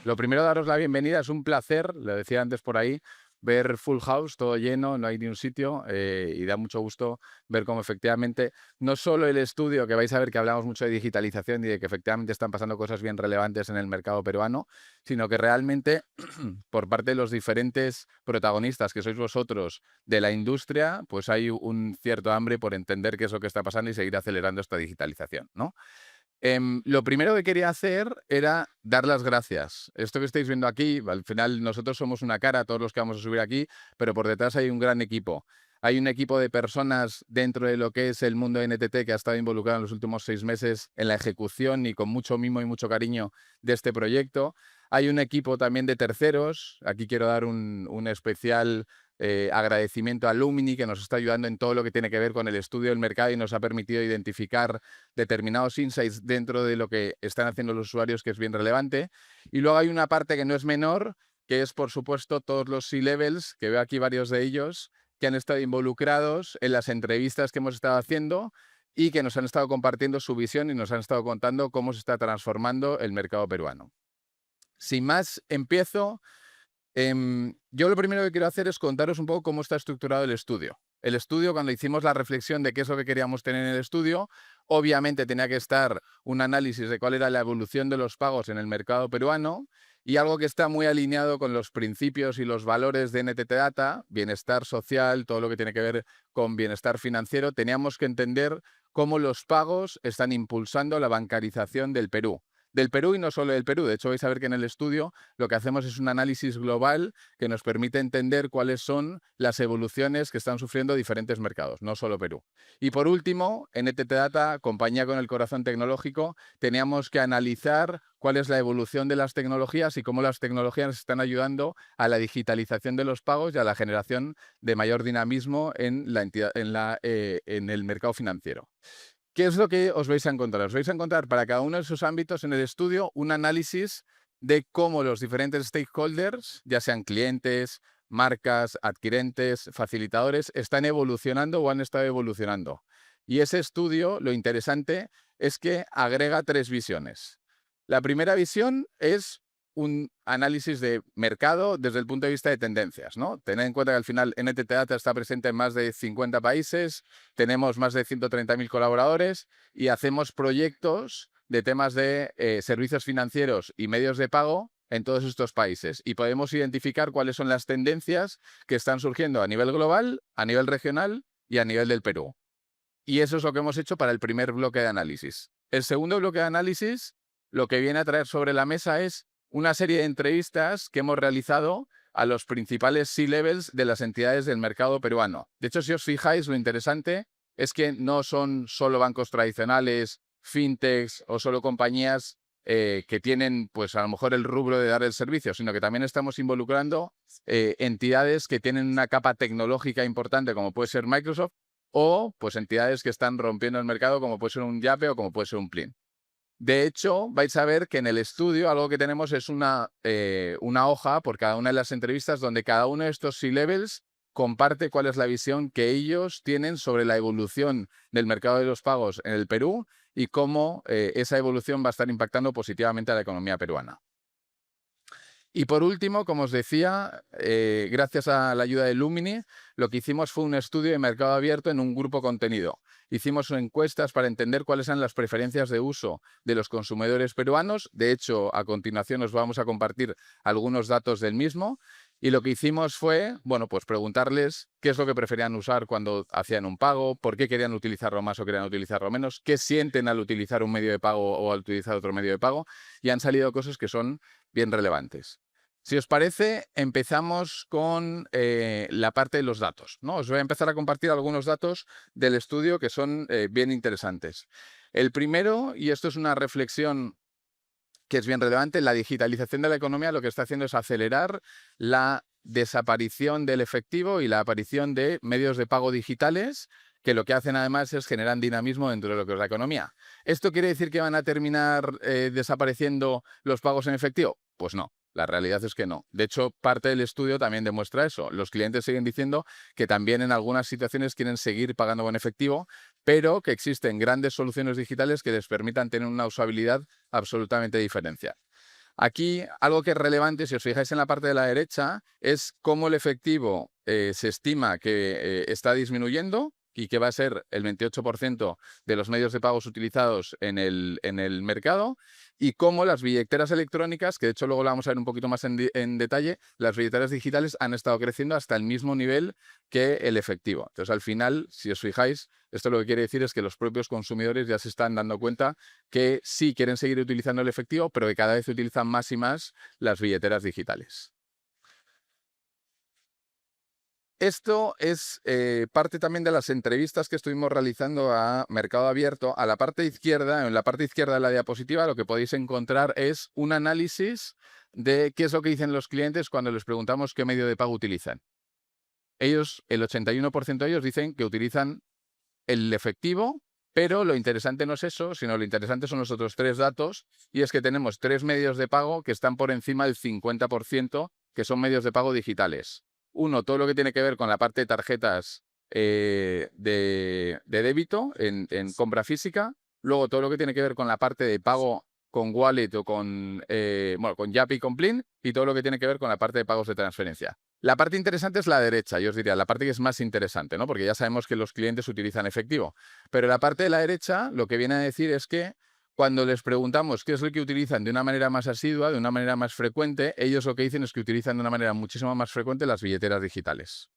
Lo primero, daros la bienvenida. Es un placer, lo decía antes por ahí, ver Full House, todo lleno, no hay ni un sitio, y da mucho gusto ver cómo efectivamente, no solo el estudio, que vais a ver que hablamos mucho de digitalización y de que efectivamente están pasando cosas bien relevantes en el mercado peruano, sino que realmente por parte de los diferentes protagonistas que sois vosotros de la industria, pues hay un cierto hambre por entender qué es lo que está pasando y seguir acelerando esta digitalización, ¿no? Lo primero que quería hacer era dar las gracias. Esto que estáis viendo aquí, al final nosotros somos una cara, todos los que vamos a subir aquí, pero por detrás hay un gran equipo. Hay un equipo de personas dentro de lo que es el mundo NTT que ha estado involucrado en los últimos 6 meses en la ejecución y con mucho mimo y mucho cariño de este proyecto. Hay un equipo también de terceros. Aquí quiero dar un especial agradecimiento a Lumini, que nos está ayudando en todo lo que tiene que ver con el estudio del mercado y nos ha permitido identificar determinados insights dentro de lo que están haciendo los usuarios, que es bien relevante. Y luego hay una parte que no es menor, que es, por supuesto, todos los C-Levels, que veo aquí varios de ellos, que han estado involucrados en las entrevistas que hemos estado haciendo y que nos han estado compartiendo su visión y nos han estado contando cómo se está transformando el mercado peruano. Sin más, empiezo. Yo lo primero que quiero hacer es contaros un poco cómo está estructurado el estudio. El estudio, cuando hicimos la reflexión de qué es lo que queríamos tener en el estudio, obviamente tenía que estar un análisis de cuál era la evolución de los pagos en el mercado peruano y algo que está muy alineado con los principios y los valores de NTT Data, bienestar social, todo lo que tiene que ver con bienestar financiero. Teníamos que entender cómo los pagos están impulsando la bancarización del Perú. Del Perú y no solo del Perú. De hecho, vais a ver que en el estudio lo que hacemos es un análisis global que nos permite entender cuáles son las evoluciones que están sufriendo diferentes mercados, no solo Perú. Y por último, en NTT Data, compañía con el corazón tecnológico, teníamos que analizar cuál es la evolución de las tecnologías y cómo las tecnologías están ayudando a la digitalización de los pagos y a la generación de mayor dinamismo en el mercado financiero. ¿Qué es lo que os vais a encontrar? Os vais a encontrar para cada uno de esos ámbitos en el estudio un análisis de cómo los diferentes stakeholders, ya sean clientes, marcas, adquirentes, facilitadores, están evolucionando o han estado evolucionando. Y ese estudio, lo interesante es que agrega 3 visiones. La primera visión es un análisis de mercado desde el punto de vista de tendencias, ¿no? Tened en cuenta que al final NTT Data está presente en más de 50 países, tenemos más de 130.000 colaboradores y hacemos proyectos de temas de servicios financieros y medios de pago en todos estos países. Y podemos identificar cuáles son las tendencias que están surgiendo a nivel global, a nivel regional y a nivel del Perú. Y eso es lo que hemos hecho para el primer bloque de análisis. El segundo bloque de análisis, lo que viene a traer sobre la mesa es una serie de entrevistas que hemos realizado a los principales C-levels de las entidades del mercado peruano. De hecho, si os fijáis, lo interesante es que no son solo bancos tradicionales, fintechs o solo compañías que tienen, pues a lo mejor el rubro de dar el servicio, sino que también estamos involucrando entidades que tienen una capa tecnológica importante, como puede ser Microsoft, o pues entidades que están rompiendo el mercado, como puede ser un Yape o como puede ser un Plin. De hecho, vais a ver que en el estudio algo que tenemos es una hoja por cada una de las entrevistas donde cada uno de estos C-levels comparte cuál es la visión que ellos tienen sobre la evolución del mercado de los pagos en el Perú y cómo esa evolución va a estar impactando positivamente a la economía peruana. Y por último, como os decía, gracias a la ayuda de Lumini, lo que hicimos fue un estudio de mercado abierto en un grupo contenido. Hicimos encuestas para entender cuáles eran las preferencias de uso de los consumidores peruanos. De hecho, a continuación os vamos a compartir algunos datos del mismo. Y lo que hicimos fue, bueno, pues preguntarles qué es lo que preferían usar cuando hacían un pago, por qué querían utilizarlo más o querían utilizarlo menos, qué sienten al utilizar un medio de pago o al utilizar otro medio de pago. Y han salido cosas que son bien relevantes. Si os parece, empezamos con la parte de los datos, ¿no? Os voy a empezar a compartir algunos datos del estudio que son bien interesantes. El primero, y esto es una reflexión que es bien relevante, la digitalización de la economía lo que está haciendo es acelerar la desaparición del efectivo y la aparición de medios de pago digitales que lo que hacen además es generar dinamismo dentro de lo que es la economía. ¿Esto quiere decir que van a terminar desapareciendo los pagos en efectivo? Pues no. La realidad es que no. De hecho, parte del estudio también demuestra eso. Los clientes siguen diciendo que también en algunas situaciones quieren seguir pagando con efectivo, pero que existen grandes soluciones digitales que les permitan tener una usabilidad absolutamente diferencial. Aquí algo que es relevante, si os fijáis en la parte de la derecha, es cómo el efectivo se estima que está disminuyendo y que va a ser el 28% de los medios de pagos utilizados en el mercado, y cómo las billeteras electrónicas, que de hecho luego lo vamos a ver un poquito más en detalle, las billeteras digitales han estado creciendo hasta el mismo nivel que el efectivo. Entonces, al final, si os fijáis, esto lo que quiere decir es que los propios consumidores ya se están dando cuenta que sí quieren seguir utilizando el efectivo, pero que cada vez utilizan más y más las billeteras digitales. Esto es parte también de las entrevistas que estuvimos realizando a Mercado Abierto. A la parte izquierda, en la parte izquierda de la diapositiva, lo que podéis encontrar es un análisis de qué es lo que dicen los clientes cuando les preguntamos qué medio de pago utilizan. Ellos, el 81% de ellos dicen que utilizan el efectivo, pero lo interesante no es eso, sino lo interesante son los otros 3 datos, y es que tenemos 3 medios de pago que están por encima del 50%, que son medios de pago digitales. Uno, todo lo que tiene que ver con la parte de tarjetas de débito en compra física. Luego, todo lo que tiene que ver con la parte de pago con wallet o con Yapi y con Plin, y todo lo que tiene que ver con la parte de pagos de transferencia. La parte interesante es la derecha, yo os diría, la parte que es más interesante, ¿no? Porque ya sabemos que los clientes utilizan efectivo. Pero la parte de la derecha lo que viene a decir es que cuando les preguntamos qué es lo que utilizan de una manera más asidua, de una manera más frecuente, ellos lo que dicen es que utilizan de una manera muchísimo más frecuente las billeteras digitales.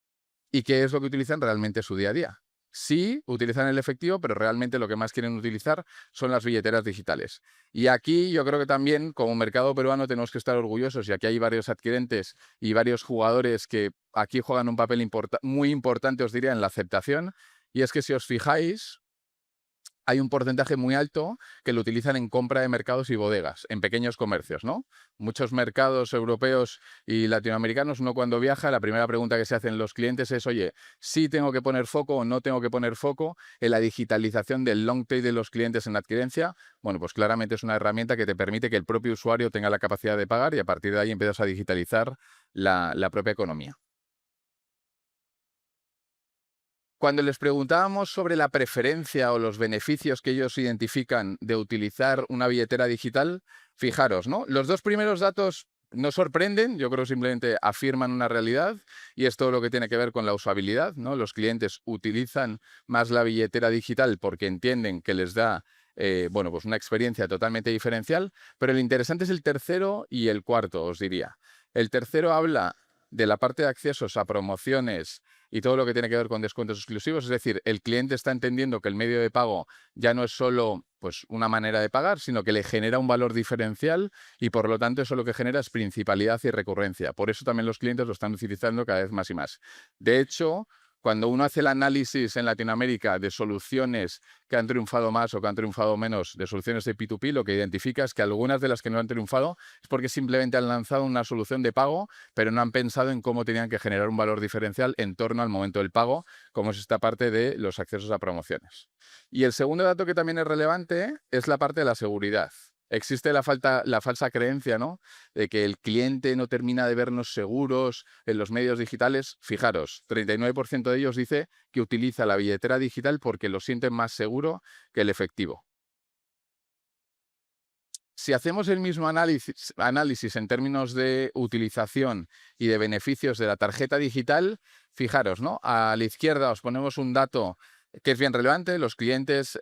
¿Y qué es lo que utilizan realmente su día a día? Sí, utilizan el efectivo, pero realmente lo que más quieren utilizar son las billeteras digitales. Y aquí yo creo que también, como mercado peruano, tenemos que estar orgullosos, y aquí hay varios adquirentes y varios jugadores que aquí juegan un papel muy importante, os diría, en la aceptación. Y es que si os fijáis, hay un porcentaje muy alto que lo utilizan en compra de mercados y bodegas, en pequeños comercios, ¿no? Muchos mercados europeos y latinoamericanos, uno cuando viaja, la primera pregunta que se hacen los clientes es, oye, ¿sí tengo que poner foco o no tengo que poner foco en la digitalización del long tail de los clientes en la adquirencia? Bueno, pues claramente es una herramienta que te permite que el propio usuario tenga la capacidad de pagar, y a partir de ahí empiezas a digitalizar la propia economía. Cuando les preguntábamos sobre la preferencia o los beneficios que ellos identifican de utilizar una billetera digital, fijaros, ¿no? Los 2 primeros datos no sorprenden, yo creo que simplemente afirman una realidad, y es todo lo que tiene que ver con la usabilidad, ¿no? Los clientes utilizan más la billetera digital porque entienden que les da bueno, pues una experiencia totalmente diferencial, pero el interesante es el tercero y el cuarto, os diría. El tercero habla de la parte de accesos a promociones y todo lo que tiene que ver con descuentos exclusivos. Es decir, el cliente está entendiendo que el medio de pago ya no es solo pues, una manera de pagar, sino que le genera un valor diferencial, y por lo tanto eso lo que genera es principalidad y recurrencia. Por eso también los clientes lo están utilizando cada vez más y más. De hecho, cuando uno hace el análisis en Latinoamérica de soluciones que han triunfado más o que han triunfado menos, de soluciones de P2P, lo que identifica es que algunas de las que no han triunfado es porque simplemente han lanzado una solución de pago, pero no han pensado en cómo tenían que generar un valor diferencial en torno al momento del pago, como es esta parte de los accesos a promociones. Y el segundo dato que también es relevante es la parte de la seguridad. Existe la falsa creencia, ¿no?, de que el cliente no termina de vernos seguros en los medios digitales. Fijaros, 39% de ellos dice que utiliza la billetera digital porque lo sienten más seguro que el efectivo. Si hacemos el mismo análisis en términos de utilización y de beneficios de la tarjeta digital, fijaros, ¿no? A la izquierda os ponemos un dato que es bien relevante. Los clientes,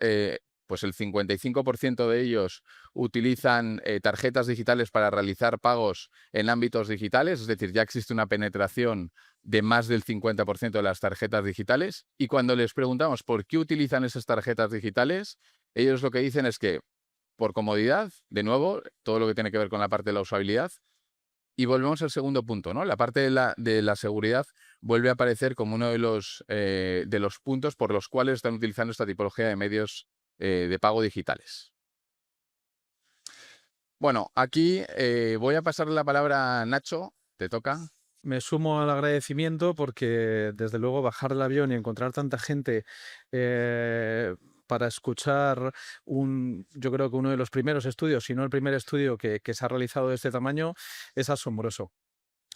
pues el 55% de ellos utilizan tarjetas digitales para realizar pagos en ámbitos digitales, es decir, ya existe una penetración de más del 50% de las tarjetas digitales. Y cuando les preguntamos por qué utilizan esas tarjetas digitales, ellos lo que dicen es que por comodidad, de nuevo, todo lo que tiene que ver con la parte de la usabilidad. Y volvemos al segundo punto, ¿no? La parte de la seguridad vuelve a aparecer como uno de los puntos por los cuales están utilizando esta tipología de medios de pago digitales. Bueno, aquí voy a pasarle la palabra a Nacho. Te toca. Me sumo al agradecimiento porque, desde luego, bajar del avión y encontrar tanta gente para escuchar yo creo que uno de los primeros estudios, si no el primer estudio que se ha realizado de este tamaño, es asombroso.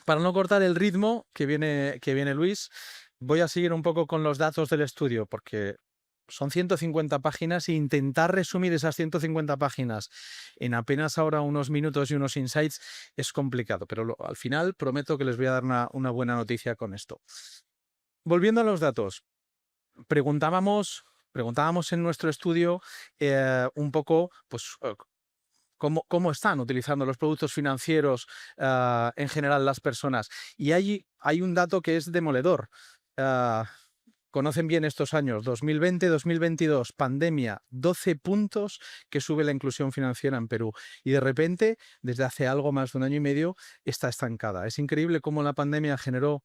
Para no cortar el ritmo que viene Luis, voy a seguir un poco con los datos del estudio, porque son 150 páginas e intentar resumir esas 150 páginas en apenas ahora unos minutos y unos insights es complicado, pero al final prometo que les voy a dar una buena noticia con esto. Volviendo a los datos, preguntábamos en nuestro estudio un poco, pues, cómo están utilizando los productos financieros en general las personas. Y hay un dato que es demoledor. Ah, Conocen bien estos años, 2020, 2022, pandemia, 12 puntos que sube la inclusión financiera en Perú. Y de repente, desde hace algo más de un año y medio, está estancada. Es increíble cómo la pandemia generó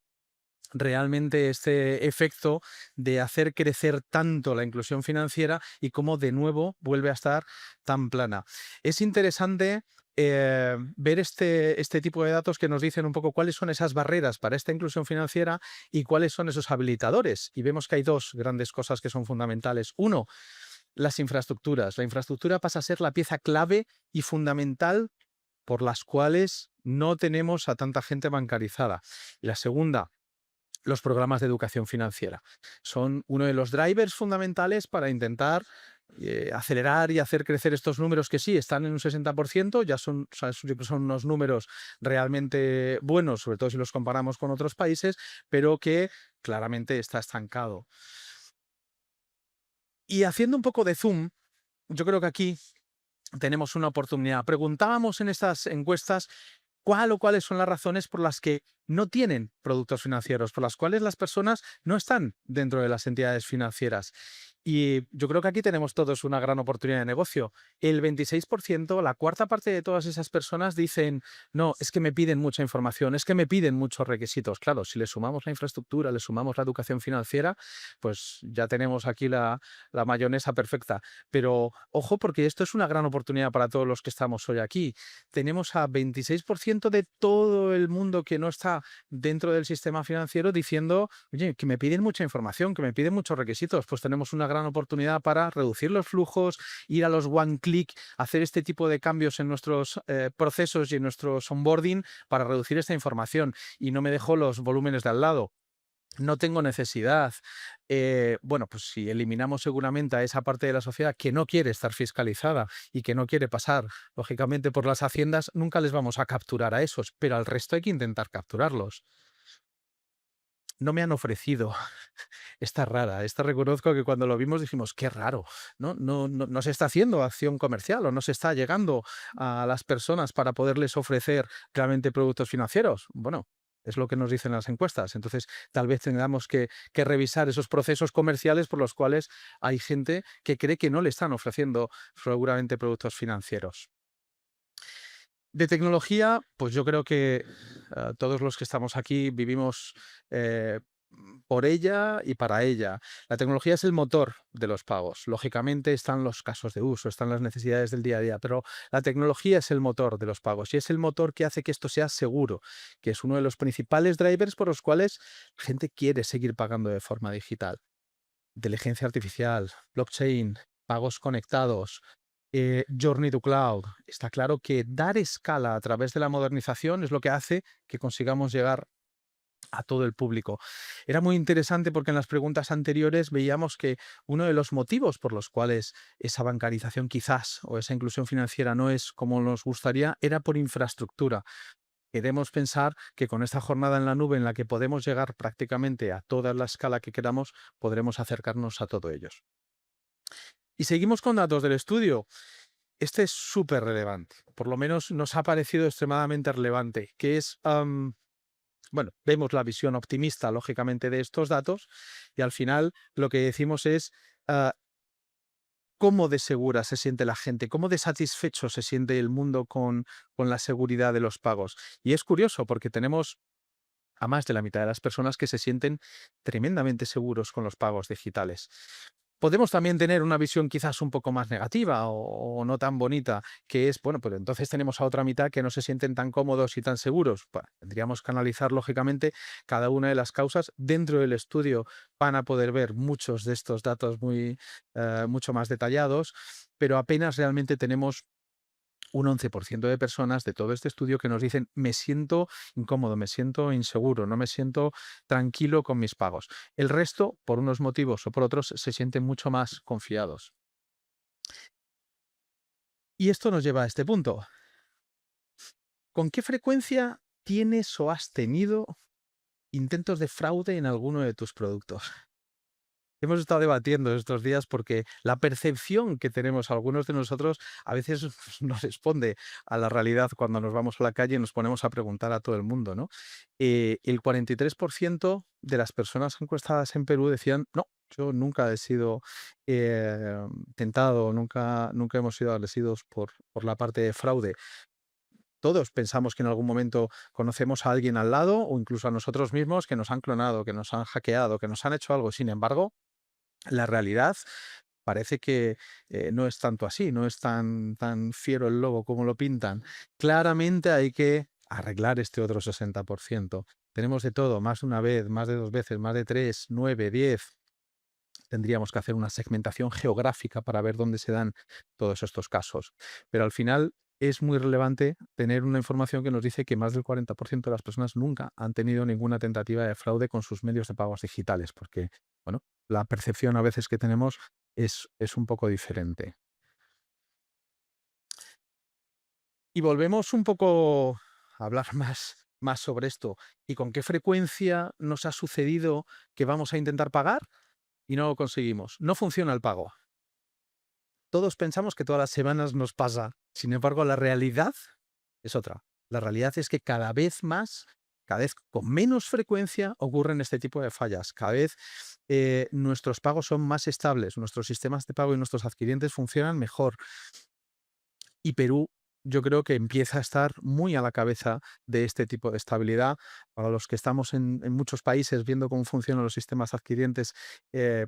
realmente este efecto de hacer crecer tanto la inclusión financiera y cómo de nuevo vuelve a estar tan plana. Es interesante ver este tipo de datos que nos dicen un poco cuáles son esas barreras para esta inclusión financiera y cuáles son esos habilitadores. Y vemos que hay dos grandes cosas que son fundamentales. Uno, las infraestructuras. La infraestructura pasa a ser la pieza clave y fundamental por las cuales no tenemos a tanta gente bancarizada. Y la segunda, los programas de educación financiera. Son uno de los drivers fundamentales para intentar acelerar y hacer crecer estos números que sí están en un 60%, ya son unos números realmente buenos, sobre todo si los comparamos con otros países, pero que claramente está estancado. Y haciendo un poco de zoom, yo creo que aquí tenemos una oportunidad. Preguntábamos en estas encuestas cuáles son las razones por las que no tienen productos financieros, por las cuales las personas no están dentro de las entidades financieras. Y yo creo que aquí tenemos todos una gran oportunidad de negocio. El 26%, la cuarta parte de todas esas personas dicen, no, es que me piden mucha información, es que me piden muchos requisitos. Claro, si le sumamos la infraestructura, le sumamos la educación financiera, pues ya tenemos aquí la mayonesa perfecta. Pero ojo, porque esto es una gran oportunidad para todos los que estamos hoy aquí. Tenemos a 26% de todo el mundo que no está dentro del sistema financiero diciendo, oye, que me piden mucha información, que me piden muchos requisitos. Pues tenemos una gran oportunidad para reducir los flujos, ir a los one click, hacer este tipo de cambios en nuestros procesos y en nuestros onboarding para reducir esta información. Y no me dejo los volúmenes de al lado. No tengo necesidad. Bueno, pues si eliminamos seguramente a esa parte de la sociedad que no quiere estar fiscalizada y que no quiere pasar, lógicamente, por las haciendas, nunca les vamos a capturar a esos, pero al resto hay que intentar capturarlos. No me han ofrecido. Esta rara. Esta reconozco que cuando lo vimos dijimos, qué raro, ¿no? No se está haciendo acción comercial o no se está llegando a las personas para poderles ofrecer realmente productos financieros. Bueno, es lo que nos dicen las encuestas. Entonces, tal vez tengamos que revisar esos procesos comerciales por los cuales hay gente que cree que no le están ofreciendo seguramente productos financieros. De tecnología, pues yo creo que todos los que estamos aquí vivimos por ella y para ella. La tecnología es el motor de los pagos. Lógicamente están los casos de uso, están las necesidades del día a día, pero la tecnología es el motor de los pagos y es el motor que hace que esto sea seguro, que es uno de los principales drivers por los cuales la gente quiere seguir pagando de forma digital. Inteligencia artificial, blockchain, pagos conectados, Journey to Cloud. Está claro que dar escala a través de la modernización es lo que hace que consigamos llegar a todo el público. Era muy interesante porque en las preguntas anteriores veíamos que uno de los motivos por los cuales esa bancarización quizás o esa inclusión financiera no es como nos gustaría era por infraestructura. Queremos pensar que con esta jornada en la nube en la que podemos llegar prácticamente a toda la escala que queramos, podremos acercarnos a todos ellos. Y seguimos con datos del estudio. Este es súper relevante, por lo menos nos ha parecido extremadamente relevante, que es, bueno, vemos la visión optimista, lógicamente, de estos datos y al final lo que decimos es ah, cómo de segura se siente la gente, cómo de satisfecho se siente el mundo con la seguridad de los pagos. Y es curioso porque tenemos a más de la mitad de las personas que se sienten tremendamente seguros con los pagos digitales. Podemos también tener una visión quizás un poco más negativa o no tan bonita, que es, bueno, pero entonces tenemos a otra mitad que no se sienten tan cómodos y tan seguros. Bueno, tendríamos que analizar, lógicamente, cada una de las causas. Dentro del estudio van a poder ver muchos de estos datos mucho más detallados, pero apenas realmente tenemos un 11% de personas de todo este estudio que nos dicen me siento incómodo, me siento inseguro, no me siento tranquilo con mis pagos. El resto, por unos motivos o por otros, se sienten mucho más confiados. Y esto nos lleva a este punto. ¿Con qué frecuencia tienes o has tenido intentos de fraude en alguno de tus productos? Hemos estado debatiendo estos días porque la percepción que tenemos algunos de nosotros a veces no responde a la realidad cuando nos vamos a la calle y nos ponemos a preguntar a todo el mundo, ¿no? El 43% de las personas encuestadas en Perú decían, no, yo nunca he sido tentado, nunca hemos sido agredidos por la parte de fraude. Todos pensamos que en algún momento conocemos a alguien al lado o incluso a nosotros mismos que nos han clonado, que nos han hackeado, que nos han hecho algo. Sin embargo, la realidad parece que no es tanto así, no es tan fiero el lobo como lo pintan. Claramente hay que arreglar este otro 60%. Tenemos de todo, más de una vez, más de 2 veces, más de 3, 9, 10. Tendríamos que hacer una segmentación geográfica para ver dónde se dan todos estos casos. Pero al final es muy relevante tener una información que nos dice que más del 40% de las personas nunca han tenido ninguna tentativa de fraude con sus medios de pagos digitales, porque, bueno, la percepción a veces que tenemos es un poco diferente. Y volvemos un poco a hablar más sobre esto. ¿Y con qué frecuencia nos ha sucedido que vamos a intentar pagar y no lo conseguimos? No funciona el pago. Todos pensamos que todas las semanas nos pasa. Sin embargo, la realidad es otra. La realidad es que cada vez más, cada vez con menos frecuencia ocurren este tipo de fallas. Cada vez nuestros pagos son más estables, nuestros sistemas de pago y nuestros adquirientes funcionan mejor. Y Perú, yo creo que empieza a estar muy a la cabeza de este tipo de estabilidad. Para los que estamos en muchos países viendo cómo funcionan los sistemas adquirientes,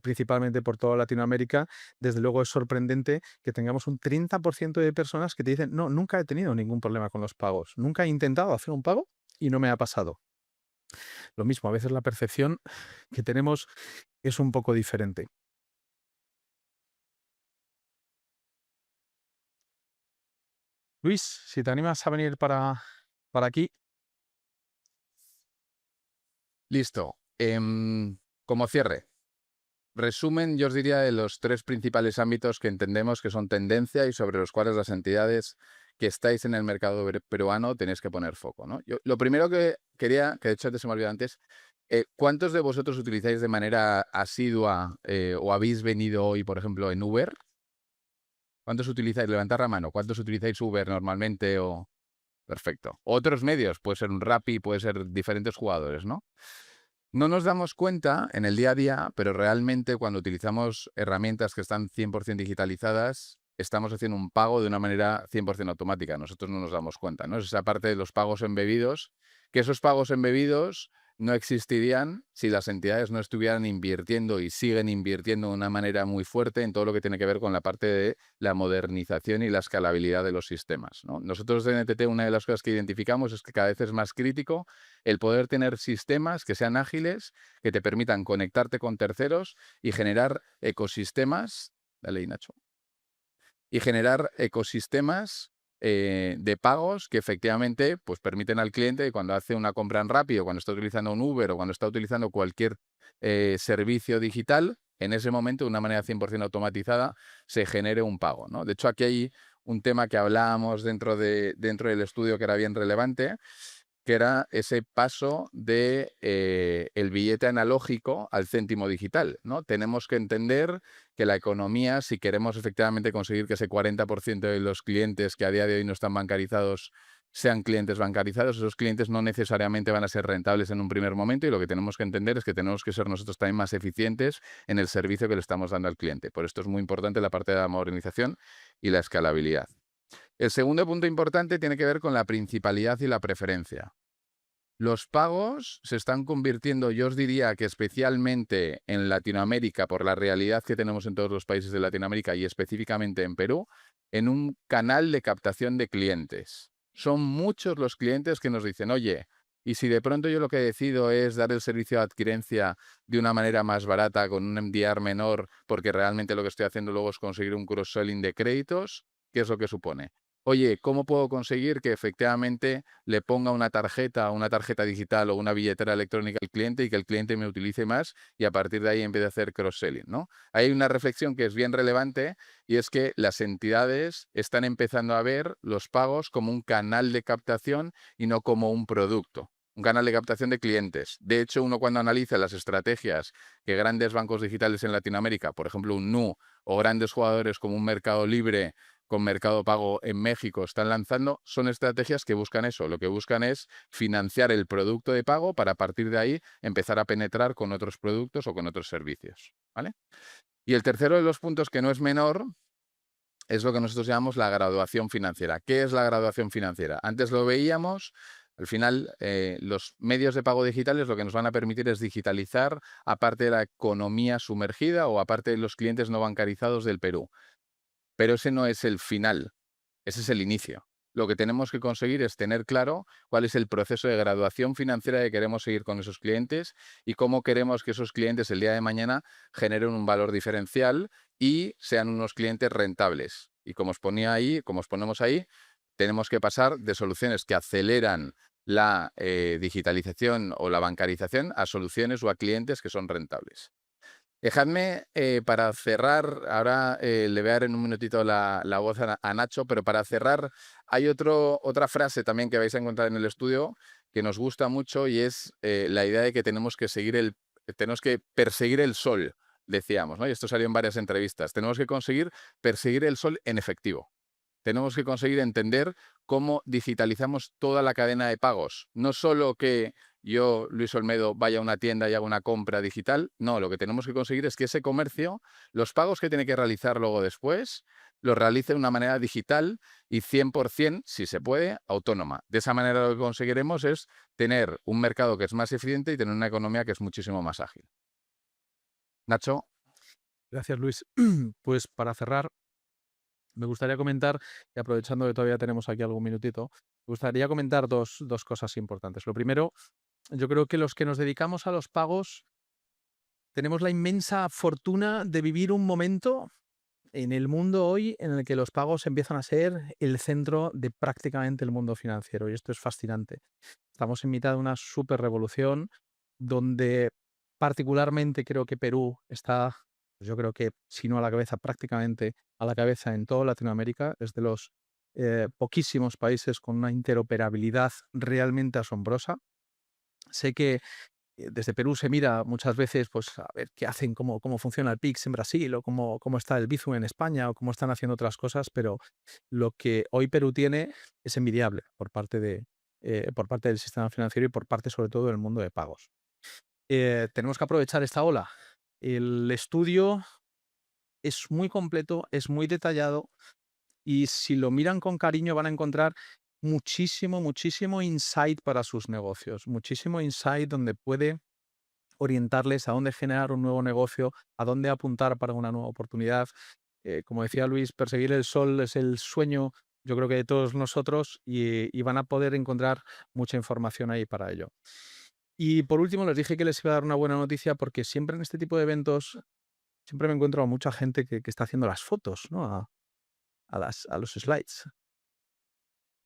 principalmente por toda Latinoamérica, desde luego es sorprendente que tengamos un 30% de personas que te dicen, no, nunca he tenido ningún problema con los pagos, nunca he intentado hacer un pago y no me ha pasado. Lo mismo, a veces la percepción que tenemos es un poco diferente. Luis, si te animas a venir para aquí. Listo. Como cierre, resumen, yo os diría de los 3 principales ámbitos que entendemos que son tendencia y sobre los cuales las entidades que estáis en el mercado peruano tenéis que poner foco, ¿no? Lo primero que quería, que de hecho antes se me olvidó antes, ¿cuántos de vosotros utilizáis de manera asidua o habéis venido hoy, por ejemplo, en Uber? ¿Cuántos utilizáis? Levantar la mano. ¿Cuántos utilizáis Uber normalmente? Perfecto. Otros medios, puede ser un Rappi, puede ser diferentes jugadores, ¿no? No nos damos cuenta en el día a día, pero realmente cuando utilizamos herramientas que están 100% digitalizadas, estamos haciendo un pago de una manera 100% automática. Nosotros no nos damos cuenta, ¿no? Es esa parte de los pagos embebidos, que esos pagos embebidos no existirían si las entidades no estuvieran invirtiendo y siguen invirtiendo de una manera muy fuerte en todo lo que tiene que ver con la parte de la modernización y la escalabilidad de los sistemas, ¿no? Nosotros de NTT una de las cosas que identificamos es que cada vez es más crítico el poder tener sistemas que sean ágiles, que te permitan conectarte con terceros y generar ecosistemas, dale ahí, Nacho, y generar ecosistemas de pagos que efectivamente pues, permiten al cliente que cuando hace una compra en Rappi, cuando está utilizando un Uber o cuando está utilizando cualquier servicio digital, en ese momento, de una manera 100% automatizada, se genere un pago, ¿no? De hecho, aquí hay un tema que hablábamos dentro del estudio que era bien relevante, que era ese paso de el billete analógico al céntimo digital, ¿no? Tenemos que entender que la economía, si queremos efectivamente conseguir que ese 40% de los clientes que a día de hoy no están bancarizados sean clientes bancarizados, esos clientes no necesariamente van a ser rentables en un primer momento y lo que tenemos que entender es que tenemos que ser nosotros también más eficientes en el servicio que le estamos dando al cliente. Por esto es muy importante la parte de la modernización y la escalabilidad. El segundo punto importante tiene que ver con la principalidad y la preferencia. Los pagos se están convirtiendo, yo os diría que especialmente en Latinoamérica, por la realidad que tenemos en todos los países de Latinoamérica y específicamente en Perú, en un canal de captación de clientes. Son muchos los clientes que nos dicen, oye, y si de pronto yo lo que decido es dar el servicio de adquirencia de una manera más barata, con un MDR menor, porque realmente lo que estoy haciendo luego es conseguir un cross-selling de créditos, ¿qué es lo que supone? oye, ¿cómo puedo conseguir que efectivamente le ponga una tarjeta digital o una billetera electrónica al cliente y que el cliente me utilice más y a partir de ahí empiece a hacer cross-selling, ¿no? Hay una reflexión que es bien relevante y es que las entidades están empezando a ver los pagos como un canal de captación y no como un producto. Un canal de captación de clientes. De hecho, uno cuando analiza las estrategias que grandes bancos digitales en Latinoamérica, por ejemplo un Nu o grandes jugadores como un Mercado Libre con Mercado Pago en México están lanzando, son estrategias que buscan eso. Lo que buscan es financiar el producto de pago para a partir de ahí empezar a penetrar con otros productos o con otros servicios, ¿vale? Y el tercero de los puntos, que no es menor, es lo que nosotros llamamos la graduación financiera. ¿Qué es la graduación financiera? Antes lo veíamos. Al final, los medios de pago digitales lo que nos van a permitir es digitalizar aparte de la economía sumergida o aparte de los clientes no bancarizados del Perú. Pero ese no es el final, ese es el inicio. Lo que tenemos que conseguir es tener claro cuál es el proceso de graduación financiera que queremos seguir con esos clientes y cómo queremos que esos clientes el día de mañana generen un valor diferencial y sean unos clientes rentables. Y como os ponía ahí, como os ponemos ahí, tenemos que pasar de soluciones que aceleran la digitalización o la bancarización a soluciones o a clientes que son rentables. Dejadme, para cerrar, ahora le voy a dar en un minutito la voz a Nacho, pero para cerrar hay otra frase también que vais a encontrar en el estudio que nos gusta mucho y es la idea de que tenemos que perseguir el sol, decíamos, ¿no? Y esto salió en varias entrevistas. Tenemos que conseguir perseguir el sol en efectivo. Tenemos que conseguir entender cómo digitalizamos toda la cadena de pagos. No solo que yo, Luis Olmedo, vaya a una tienda y haga una compra digital. No, lo que tenemos que conseguir es que ese comercio, los pagos que tiene que realizar luego después, los realice de una manera digital y 100%, si se puede, autónoma. De esa manera lo que conseguiremos es tener un mercado que es más eficiente y tener una economía que es muchísimo más ágil. Nacho. Gracias, Luis. Pues para cerrar, me gustaría comentar, y aprovechando que todavía tenemos aquí algún minutito, me gustaría comentar dos cosas importantes. Lo primero, yo creo que los que nos dedicamos a los pagos tenemos la inmensa fortuna de vivir un momento en el mundo hoy en el que los pagos empiezan a ser el centro de prácticamente el mundo financiero, y esto es fascinante. Estamos en mitad de una super revolución donde particularmente creo que Perú está, pues yo creo que si no a la cabeza, prácticamente a la cabeza en toda Latinoamérica. Es de los poquísimos países con una interoperabilidad realmente asombrosa. Sé que desde Perú se mira muchas veces, pues, a ver qué hacen, cómo funciona el Pix en Brasil, o cómo está el Bizum en España, o cómo están haciendo otras cosas, pero lo que hoy Perú tiene es envidiable por parte del sistema financiero y por parte, sobre todo, del mundo de pagos. Tenemos que aprovechar esta ola. El estudio es muy completo, es muy detallado, y si lo miran con cariño van a encontrar muchísimo insight para sus negocios, muchísimo insight donde puede orientarles a dónde generar un nuevo negocio, a dónde apuntar para una nueva oportunidad. Como decía Luis, perseguir el sol es el sueño, yo creo que de todos nosotros, y van a poder encontrar mucha información ahí para ello. Y por último, les dije que les iba a dar una buena noticia porque siempre en este tipo de eventos, siempre me encuentro a mucha gente que está haciendo las fotos, ¿no? A los slides,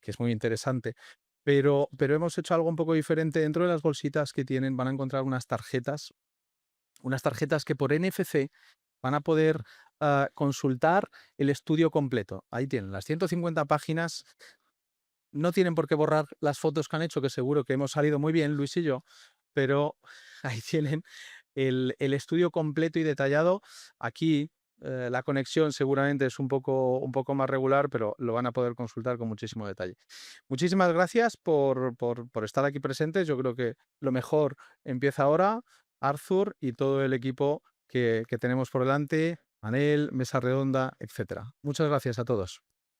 que es muy interesante. Pero hemos hecho algo un poco diferente. Dentro de las bolsitas que tienen van a encontrar unas tarjetas que por NFC van a poder consultar el estudio completo. Ahí tienen las 150 páginas. No tienen por qué borrar las fotos que han hecho, que seguro que hemos salido muy bien, Luis y yo, pero ahí tienen el estudio completo y detallado. Aquí la conexión seguramente es un poco más regular, pero lo van a poder consultar con muchísimo detalle. Muchísimas gracias por estar aquí presentes. Yo creo que lo mejor empieza ahora. Arthur y todo el equipo que tenemos por delante, Manel, Mesa Redonda, etcétera. Muchas gracias a todos.